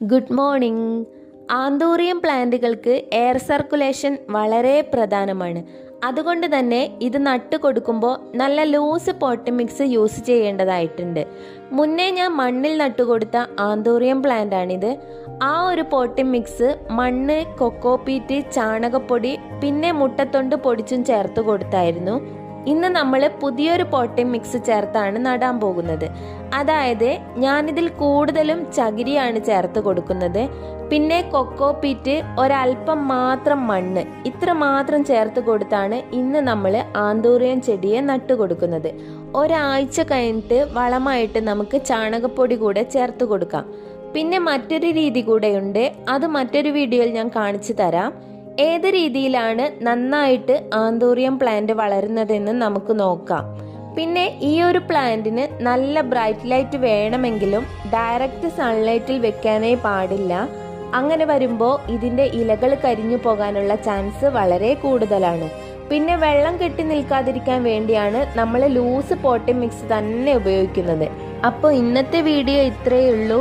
Good morning. Anthurium പ്ലാന്റുകൾക്ക് air circulation വളരെ പ്രധാനമാണ്. അതുകൊണ്ട് തന്നെ ഇത് നട്ടു കൊടുക്കുമ്പോൾ നല്ല ലൂസ് പോട്ടി മിക്സ് യൂസ് ചെയ്യേണ്ടതായിട്ടുണ്ട്. മുന്നേ ഞാൻ മണ്ണിൽ നട്ടുകൊടുത്ത ആന്തൂറിയം പ്ലാന്റ് ആണിത്. ആ ഒരു പോട്ടി മിക്സ് മണ്ണ്, കൊക്കോപീറ്റ്, ചാണകപ്പൊടി പിന്നെ മുട്ടത്തൊണ്ട് പൊടിച്ചും ചേർത്ത് കൊടുത്തായിരുന്നു. ഇന്ന് നമ്മൾ പുതിയൊരു പോട്ടിംഗ് മിക്സ് ചേർത്താണ് നടാൻ പോകുന്നത്. അതായത് ഞാനിതിൽ കൂടുതലും ചകിരിയാണ് ചേർത്ത് കൊടുക്കുന്നത്. പിന്നെ കൊക്കോപീറ്റ്, ഒരൽപ്പം മാത്രം മണ്ണ്, ഇത്ര മാത്രം ചേർത്ത് കൊടുത്താണ് ഇന്ന് നമ്മൾ ആന്തൂറിയം ചെടിയെ നട്ടു കൊടുക്കുന്നത്. ഒരാഴ്ച കഴിഞ്ഞിട്ട് വളമായിട്ട് നമുക്ക് ചാണകപ്പൊടി കൂടെ ചേർത്ത് കൊടുക്കാം. പിന്നെ മറ്റൊരു രീതി കൂടെയുണ്ട്, അത് മറ്റൊരു വീഡിയോയിൽ ഞാൻ കാണിച്ചു തരാം. ഏത് രീതിയിലാണ് നന്നായിട്ട് ആന്തൂറിയം പ്ലാന്റ് വളരുന്നതെന്ന് നമുക്ക് നോക്കാം. പിന്നെ ഈ ഒരു പ്ലാന്റിന് നല്ല ബ്രൈറ്റ് ലൈറ്റ് വേണമെങ്കിലും ഡയറക്റ്റ് സൺലൈറ്റിൽ വെക്കാനേ പാടില്ല. അങ്ങനെ വരുമ്പോൾ ഇതിൻ്റെ ഇലകൾ കരിഞ്ഞു പോകാനുള്ള ചാൻസ് വളരെ കൂടുതലാണ്. പിന്നെ വെള്ളം കെട്ടി നിൽക്കാതിരിക്കാൻ വേണ്ടിയാണ് നമ്മൾ ലൂസ് പോട്ടിംഗ് മിക്സ് തന്നെ ഉപയോഗിക്കുന്നത്. അപ്പോൾ ഇന്നത്തെ വീഡിയോ ഇത്രയേ ഉള്ളൂ.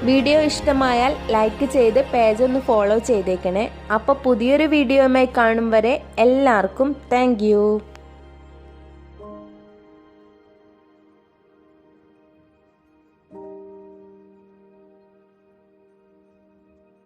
വീഡിയോ ഇഷ്ടമായാൽ ലൈക്ക് ചെയ്ത് പേജ് ഒന്ന് ഫോളോ ചെയ്തേക്കണേ. അപ്പോൾ പുതിയൊരു വീഡിയോയുമായി കാണും വരെ എല്ലാവർക്കും താങ്ക് യു.